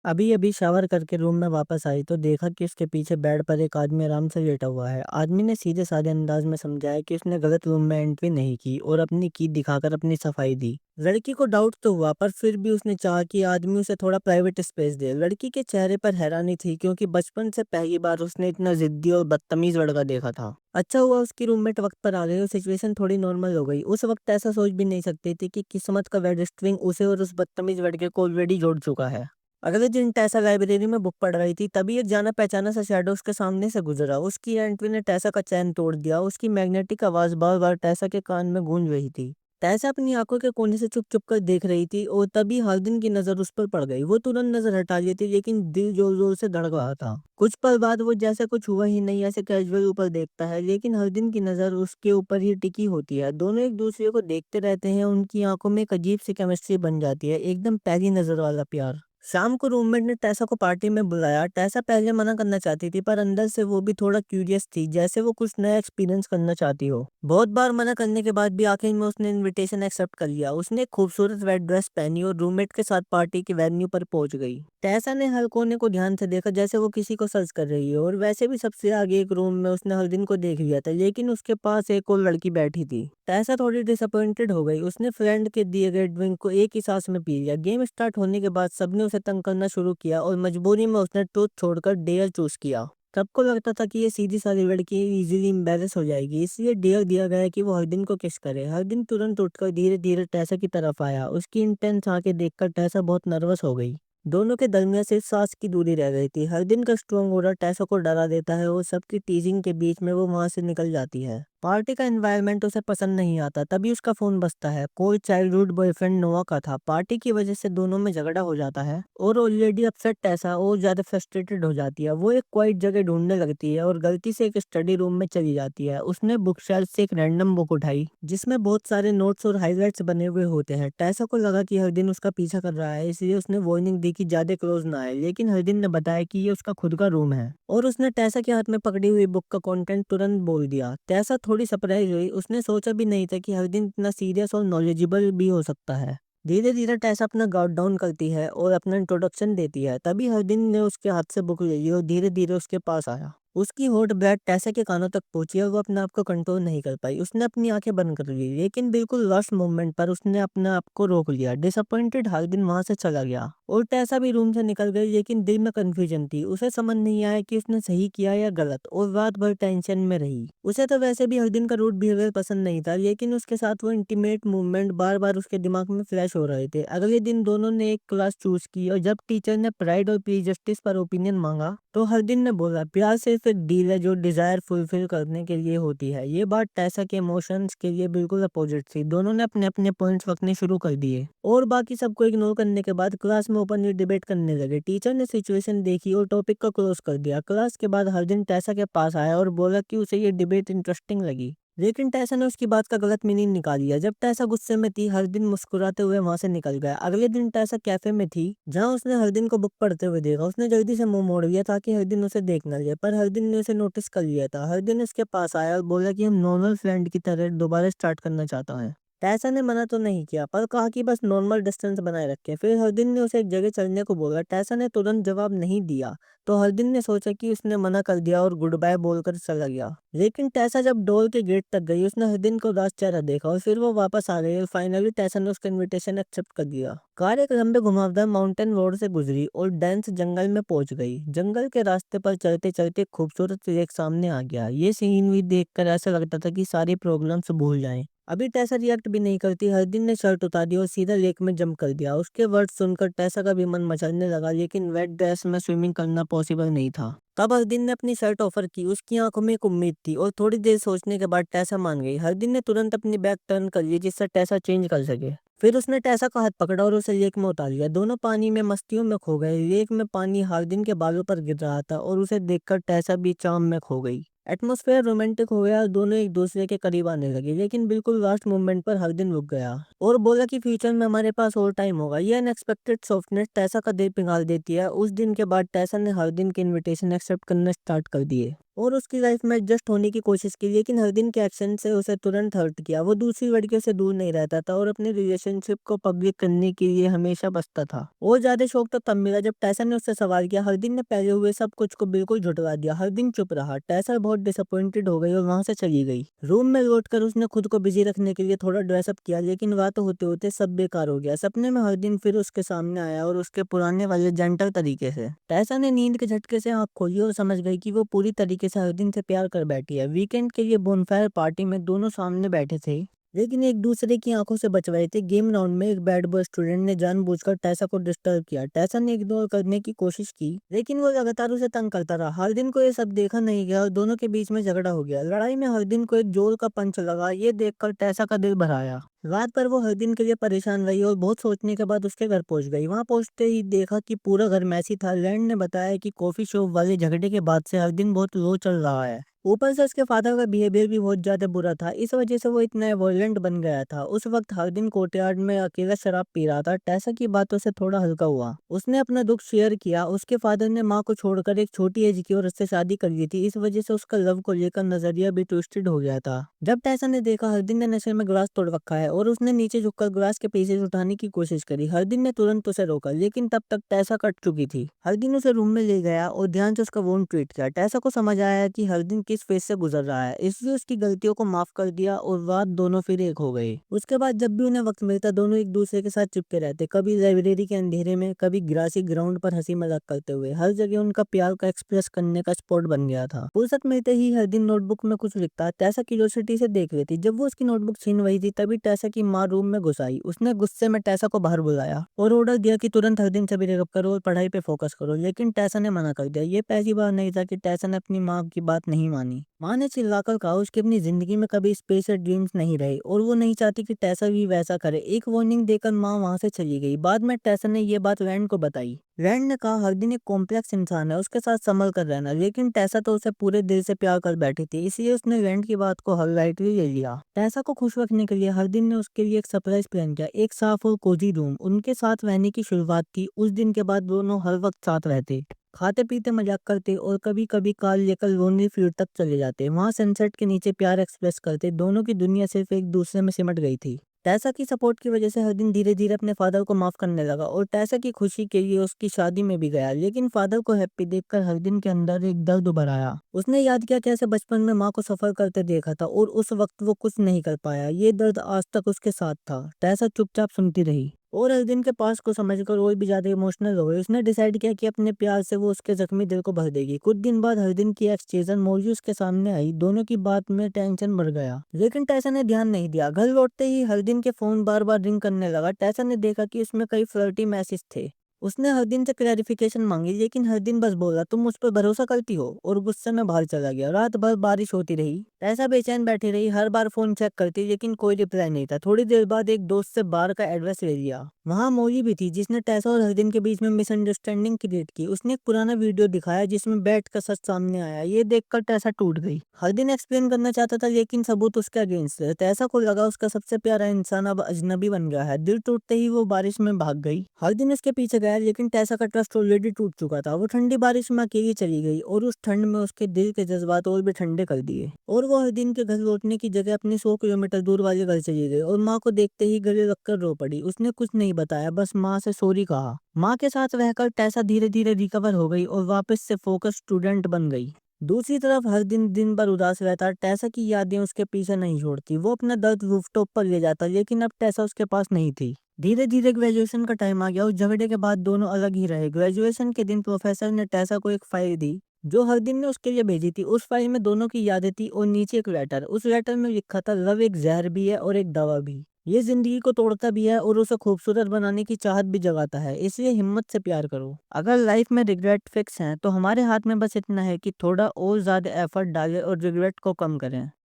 अभी अभी शावर करके रूम में वापस आई तो देखा कि उसके पीछे बेड पर एक आदमी आराम से लेटा हुआ है। आदमी ने सीधे साधे अंदाज में समझाया कि उसने गलत रूम में एंट्री नहीं की और अपनी की दिखाकर अपनी सफाई दी। लड़की को डाउट तो हुआ पर फिर भी उसने चाहा कि आदमी उसे थोड़ा प्राइवेट स्पेस दे। लड़की के चेहरे पर हैरानी थी क्योंकि बचपन से पहली बार उसने इतना जिद्दी और बदतमीज लड़का देखा था। अच्छा हुआ उसकी रूममेट वक्त पर आ गई और सिचुएशन थोड़ी नॉर्मल हो गई। उस वक्त ऐसा सोच भी नहीं सकती थी कि किस्मत का वेड स्ट्रिंग उसे और उस बदतमीज लड़के को ऑलरेडी जोड़ चुका है। अगले दिन टेसा लाइब्रेरी में बुक पढ़ रही थी, तभी एक जाना पहचाना सा शैडो उसके सामने से गुजरा। उसकी एंट्री ने टेसा का चैन तोड़ दिया। उसकी मैग्नेटिक आवाज बार बार टेसा के कान में गूंज रही थी। टेसा अपनी आंखों के कोने से चुप चुप कर देख रही थी और तभी हरदिन की नजर उस पर पड़ गई। वो तुरंत नजर हटा ली थी लेकिन दिल जोर जोर से धड़क रहा था। कुछ पल बाद वो जैसे कुछ हुआ ही नहीं ऐसे कैजुअल ऊपर देखता है, लेकिन हरदिन की नजर उसके ऊपर ही टिकी होती है। दोनों एक दूसरे को देखते रहते हैं। उनकी आंखों में एक अजीब सी केमिस्ट्री बन जाती है, एकदम पहली नजर वाला प्यार। शाम को रूममेट ने टेसा को पार्टी में बुलाया। टेसा पहले मना करना चाहती थी पर अंदर से वो भी थोड़ा क्यूरियस थी, जैसे वो कुछ नया एक्सपीरियंस करना चाहती हो। बहुत बार मना करने के बाद भी आखिर में उसने इनविटेशन एक्सेप्ट कर लिया। उसने एक खूबसूरत रेड ड्रेस पहनी और रूममेट के साथ पार्टी के वेन्यू पर पहुंच गई। टेसा ने हर कोने को ध्यान से देखा जैसे वो किसी को सर्च कर रही है, और वैसे भी सबसे आगे एक रूम में उसने हरदिन को देख लिया था, लेकिन उसके पास एक और लड़की बैठी थी। टेसा थोड़ी डिसअपॉइंटेड हो गई। उसने फ्रेंड के दिए गए ड्रिंक को एक ही सांस में पी लिया। गेम स्टार्ट होने के बाद सबने उसे तंग करना शुरू किया और मजबूरी में उसने ट्रूथ छोड़कर डेयर चूज किया। सबको लगता था कि ये सीधी सादी लड़की इजीली एम्बेरस हो जाएगी, इसलिए डेयर दिया गया कि वो हर दिन को किस करे। हर दिन तुरंत उठकर धीरे धीरे टेसा की तरफ आया। उसकी इंटेंस आंखें देखकर टेसा बहुत नर्वस हो गई। दोनों के दरमियान सिर्फ सांस की दूरी रह गई थी। हर दिन का स्ट्रॉन्ग ऑर्डर टेसा को डरा देता है और सबकी टीजिंग के बीच में वो वहां से निकल जाती है। पार्टी का एनवायरनमेंट उसे पसंद नहीं आता। तभी उसका फोन बजता है। कोई चाइल्डहुड बॉयफ्रेंड नोआ का था। पार्टी की वजह से दोनों में झगड़ा हो जाता है और ऑलरेडी अपसेट टेसा और ज्यादा फ्रस्ट्रेटेड हो जाती है। वो एक क्वाइट जगह ढूंढने लगती है और गलती से एक स्टडी रूम में चली जाती है। उसने बुक शेल्फ से एक रैंडम बुक उठाई जिसमें बहुत सारे नोट्स और हाईलाइट्स बने हुए होते हैं। टेसा को लगा कि हर दिन उसका पीछा कर रहा है, इसलिए उसने वार्निंग दी कि ज्यादा क्लोज ना आए, लेकिन हर दिन ने बताया कि ये उसका खुद का रूम है और उसने टेसा के हाथ में पकड़ी हुई बुक का कंटेंट तुरंत बोल दिया। टेसा थोड़ी सरप्राइज हुई। उसने सोचा भी नहीं था कि हर दिन इतना सीरियस और नॉलेजेबल भी हो सकता है। धीरे धीरे टेसा अपना गार्ड डाउन करती है और अपना इंट्रोडक्शन देती है। तभी हर दिन ने उसके हाथ से बुक ले ली और धीरे धीरे उसके पास आया। उसकी होठ ब्रेथ टेसा के कानों तक पहुंची और वो अपने आप को कंट्रोल नहीं कर पाई। उसने अपनी आंखें बंद कर ली, लेकिन बिल्कुल लास्ट मोमेंट पर उसने अपने आप को रोक लिया। डिसअपॉइंटेड हर दिन वहां से चला गया और टेसा भी रूम से निकल गई, लेकिन दिल में कंफ्यूजन थी। उसे समझ नहीं आया कि उसने सही किया या गलत, और रात भर टेंशन में रही। उसे तो वैसे भी हर दिन का रूट बिहेवियर पसंद नहीं था, लेकिन उसके साथ वो इंटीमेट मूवमेंट बार बार उसके दिमाग में फ्लैश हो रहे थे। अगले दिन दोनों ने एक क्लास चूज की और जब टीचर ने प्राइड और प्रीजस्टिस पर ओपिनियन मांगा तो हर दिन ने बोला प्यार सिर्फ एक डील है जो डिजायर फुलफिल करने के लिए होती है। ये बात टेसा के इमोशंस के लिए बिल्कुल अपोजिट थी। दोनों ने अपने अपने पॉइंट्स रखने शुरू कर दिए और बाकी सबको इग्नोर करने के बाद क्लास में ओपनली डिबेट करने लगे। टीचर ने सिचुएशन देखी और टॉपिक को क्लोज कर दिया। क्लास के बाद हर दिन टेसा के पास आया और बोला कि उसे ये डिबेट इंटरेस्टिंग लगी, लेकिन टेसा ने उसकी बात का गलत मीनिंग निकाल लिया। जब टेसा गुस्से में थी हर दिन मुस्कुराते हुए वहां से निकल गया। अगले दिन टेसा कैफे में थी जहां उसने हर दिन को बुक पढ़ते हुए देखा। उसने जल्दी से मुंह मोड़ लिया ताकि हर दिन उसे देख न ले, पर हर दिन ने उसे नोटिस कर लिया था। हर दिन उसके पास आया और बोला कि हम नॉर्मल फ्रेंड की तरह दोबारा स्टार्ट करना चाहता है। टेसा ने मना तो नहीं किया पर कहा कि बस नॉर्मल डिस्टेंस बनाए रखें। फिर हर दिन ने उसे एक जगह चलने को बोला। टेसा ने तुरंत जवाब नहीं दिया तो हर दिन ने सोचा कि उसने मना कर दिया और गुड बाय बोलकर चला गया। लेकिन टेसा जब डोर के गेट तक गई उसने हर दिन को उदास चेहरा देखा और फिर वो वापस आ गई और फाइनली टेसा ने उसका इनविटेशन एक्सेप्ट कर दिया। कार एक लंबे घुमावदार माउंटेन रोड से गुजरी और डेंस जंगल में पहुंच गई। जंगल के रास्ते पर चलते चलते खूबसूरत लेक सामने आ गया। ये सीन भी देखकर ऐसा लगता था कि सारी प्रॉब्लम्स भूल जाएं। अभी टेसा रिएक्ट भी नहीं करती। हर दिन ने शर्ट उतार दी और सीधा लेक में जंप कर दिया। उसके वर्ड सुनकर टेसा का भी मन मचलने लगा, लेकिन वेट ड्रेस में स्विमिंग करना पॉसिबल नहीं था। तब हरदिन ने अपनी शर्ट ऑफर की। उसकी आंखों में एक उम्मीद थी और थोड़ी देर सोचने के बाद टेसा मान गई। हरदिन ने तुरंत अपनी बैग टर्न कर ली जिससे टेसा चेंज कर सके। फिर उसने टेसा का हाथ पकड़ा और उसे लेक में उतार लिया। दोनों पानी में मस्तियों में खो गए। लेक में पानी हरदिन के बालों पर गिर रहा था और उसे देखकर टेसा भी चाम में खो गई। एटमॉस्फेयर रोमांटिक हो गया और दोनों एक दूसरे के करीब आने लगे, लेकिन बिल्कुल लास्ट मोमेंट पर हर दिन रुक गया और बोला कि फ्यूचर में हमारे पास और टाइम होगा। ये अनएक्सपेक्टेड सॉफ्टनेस टेसा का दिल पिघाल देती है। उस दिन के बाद टेसा ने हर दिन के इनविटेशन एक्सेप्ट करना स्टार्ट कर दिए और उसकी लाइफ में एडजस्ट होने की कोशिश की, लेकिन हर दिन के एक्शन से उसे तुरंत हर्ट किया। वो दूसरी लड़कियों से दूर नहीं रहता था और अपनी रिलेशनशिप को पब्लिक करने के लिए हमेशा बचता था। और ज्यादा शौक तो तब मिला जब टैसा ने उससे सवाल किया। हर दिन ने पहले हुए सब कुछ को बिल्कुल झुठला दिया। हर दिन चुप रहा। टैसा बहुत डिसअपॉइंटेड हो गई और वहां से चली गई। रूम में लौटकर उसने खुद को बिजी रखने के लिए थोड़ा ड्रेसअप किया, लेकिन रात होते होते सब बेकार हो गया। सपने में हर दिन फिर उसके सामने आया और उसके पुराने वाले जेंटल तरीके से। टैसा ने नींद के झटके से आंख खोली और समझ गई कि वो पूरी तरीके से हर दिन से प्यार कर बैठी है। वीकेंड के लिए बोनफायर पार्टी में दोनों सामने बैठे थे, लेकिन एक दूसरे की आंखों से बच रहे थे। गेम राउंड में एक बैड बॉय स्टूडेंट ने जानबूझकर टैसा को डिस्टर्ब किया। टैसा ने इग्नोर करने की कोशिश की, लेकिन वो लगातार उसे तंग करता रहा। हर दिन को ये सब देखा नहीं गया और दोनों के बीच में झगड़ा हो गया। लड़ाई में हर दिन को एक जोर का पंच लगा। ये देखकर टैसा का दिल भर आया। रात पर वो हर दिन के लिए परेशान रही और बहुत सोचने के बाद उसके घर पहुंच गई। वहां पहुंचते ही देखा कि पूरा घर मैसी था। लैंड ने बताया कि कॉफी शॉप वाले झगड़े के बाद से हर दिन बहुत लो चल रहा है। ऊपर से उसके फादर का बिहेवियर भी बहुत ज्यादा बुरा था। इस वजह से वो इतना वॉयलेंट बन गया था। उस वक्त हर दिन कोर्टयार्ड में अकेला शराब पी रहा था। टैसा की बातों से थोड़ा हल्का हुआ। उसने अपना दुख शेयर किया। उसके फादर ने माँ को छोड़कर एक छोटी एज की औरत से शादी कर ली थी। इस वजह से उसका लव को लेकर नजरिया भी ट्विस्टेड हो गया था। जब टैसा ने देखा हर दिन ने नशे में ग्लास तोड़ रखा है और उसने नीचे झुककर ग्लास के पीसेस उठाने की कोशिश करी, हर दिन ने तुरंत उसे रोका, लेकिन तब तक टैसा कट चुकी थी। हर दिन उसे रूम में ले गया और ध्यान से उसका वोंड ट्रीट किया। टैसा को समझ आया कि हर दिन किस फेज से गुजर रहा है, इसलिए उसकी गलतियों को माफ कर दिया और रात दोनों फिर एक हो गए। उसके बाद जब भी उन्हें वक्त मिलता दोनों एक दूसरे के साथ चिपके रहते, कभी लाइब्रेरी के अंधेरे में, कभी ग्रासी ग्राउंड पर हंसी मजाक करते हुए। हर जगह उनका प्यार का एक्सप्रेस करने का स्पॉट बन गया था। फुर्सत मिलते ही हर दिन नोटबुक में कुछ लिखता। टैसा क्यूरियोसिटी से देख रही थी। जब वो उसकी नोटबुक छीन रही थी तभी टैसा की माँ रूम में घुस आई। उसने गुस्से में टैसा को बाहर बुलाया और ऑर्डर दिया कि तुरंत हर दिन से ब्रेकअप करो और पढ़ाई पे फोकस करो, लेकिन टैसा ने मना कर दिया। ये पहली बार नहीं था कि टैसा ने अपनी माँ की बात नहीं मानी। माँ ने चिल्लाकर कहा उसकी अपनी जिंदगी में कभी स्पेस या ड्रीम्स नहीं रहे और वो नहीं चाहती कि टैसा भी वैसा करे। एक वार्निंग देकर माँ वहां से चली गई। बाद में टैसा ने ये बात रैंड को बताई। रैंड ने कहा हर दिन एक कॉम्प्लेक्स इंसान है, उसके साथ संभल कर रहना, लेकिन टैसा तो उसे पूरे दिल से प्यार कर बैठी थी, इसलिए उसने रैंड की बात को हर लाइटली ले लिया। टैसा को खुश रखने के लिए हर दिन ने उसके लिए एक सरप्राइज प्लान किया, एक साफ और कोजी रूम। उनके साथ रहने की शुरुआत थी। उस दिन के बाद दोनों हर वक्त साथ रहते, खाते पीते मजाक करते और कभी कभी कार लेकर लोनली फील्ड तक चले जाते। वहां सनसेट के नीचे प्यार एक्सप्रेस करते। दोनों की दुनिया सिर्फ एक दूसरे में सिमट गई थी। टैसा की सपोर्ट की वजह से हर दिन धीरे धीरे अपने फादर को माफ करने लगा और टैसा की खुशी के लिए उसकी शादी में भी गया, लेकिन फादर को हैप्पी देखकर हर दिन के अंदर एक दर्द उभर आया। उसने याद किया कैसे बचपन में माँ को सफर करते देखा था और उस वक्त वो कुछ नहीं कर पाया। ये दर्द आज तक उसके साथ था। टैसा चुपचाप सुनती रही और हर दिन के पास को समझकर और भी ज्यादा इमोशनल हो गई। उसने डिसाइड किया कि अपने प्यार से वो उसके जख्मी दिल को भर देगी। कुछ दिन बाद हर दिन की एक्सचेंज मौजू उसके सामने आई। दोनों की बात में टेंशन बढ़ गया, लेकिन टैसा ने ध्यान नहीं दिया। घर लौटते ही हर दिन के फोन बार बार रिंग करने लगा। टैसा ने देखा कि उसमें कई फ्लर्टी मैसेज थे। उसने हर दिन से क्लैरिफिकेशन मांगी, लेकिन हर दिन बस बोला तुम मुझ पर भरोसा करती हो, और गुस्से में बाहर चला गया। रात भर बारिश होती रही। टैसा बेचैन बैठी रही, हर बार फोन चेक करती, लेकिन कोई रिप्लाई नहीं था। थोड़ी देर बाद एक दोस्त से बार का एड्रेस ले लिया। वहां मौली भी थी जिसने टैसा और हर दिन के बीच में मिसअंडरस्टैंडिंग क्रिएट की। उसने एक पुराना वीडियो दिखाया जिसमें बैठ का सच सामने आया। ये देखकर टैसा टूट गई। हर दिन एक्सप्लेन करना चाहता था, लेकिन सबूत उसके अगेंस्ट थे। टैसा को लगा उसका सबसे प्यारा इंसान अब अजनबी बन गया है। दिल टूटते ही वो बारिश में भाग गई। हर दिन उसके पीछे गया, लेकिन टैसा का ट्रस्ट ऑलरेडी टूट चुका था। वो ठंडी बारिश में अकेली चली गई और उस ठंड में उसके दिल के जज्बात और भी ठंडे कर दिए। और वो हर दिन के घर लौटने की जगह अपने 100 किलोमीटर दूर वाले घर चली गई और माँ को देखते ही गले लगकर रो पड़ी। उसने कुछ नहीं बताया, बस माँ से सॉरी कहा। माँ के साथ रहकर टैसा धीरे धीरे रिकवर हो गई और वापस से फोकस स्टूडेंट बन गई। दूसरी तरफ हर दिन दिन भर उदास रहता। टैसा की यादें उसके पीछे नहीं छोड़ती। वो अपना दर्द रूफटॉप पर ले जाता, लेकिन अब टैसा उसके पास नहीं थी। धीरे धीरे ग्रेजुएशन का टाइम आ गया और झगड़े के बाद दोनों अलग ही रहे। ग्रेजुएशन के दिन प्रोफेसर ने टैसा को एक फाइल दी जो हर दिन ने उसके लिए भेजी थी। उस फाइल में दोनों की यादें थी और नीचे एक लेटर। उस लेटर में लिखा था लव एक जहर भी है और एक दवा भी। ये जिंदगी को तोड़ता भी है और उसे खूबसूरत बनाने की चाहत भी जगाता है, इसलिए हिम्मत से प्यार करो। अगर लाइफ में रिग्रेट फिक्स हैं तो हमारे हाथ में बस इतना है कि थोड़ा और ज्यादा एफर्ट डालें और रिग्रेट को कम करें।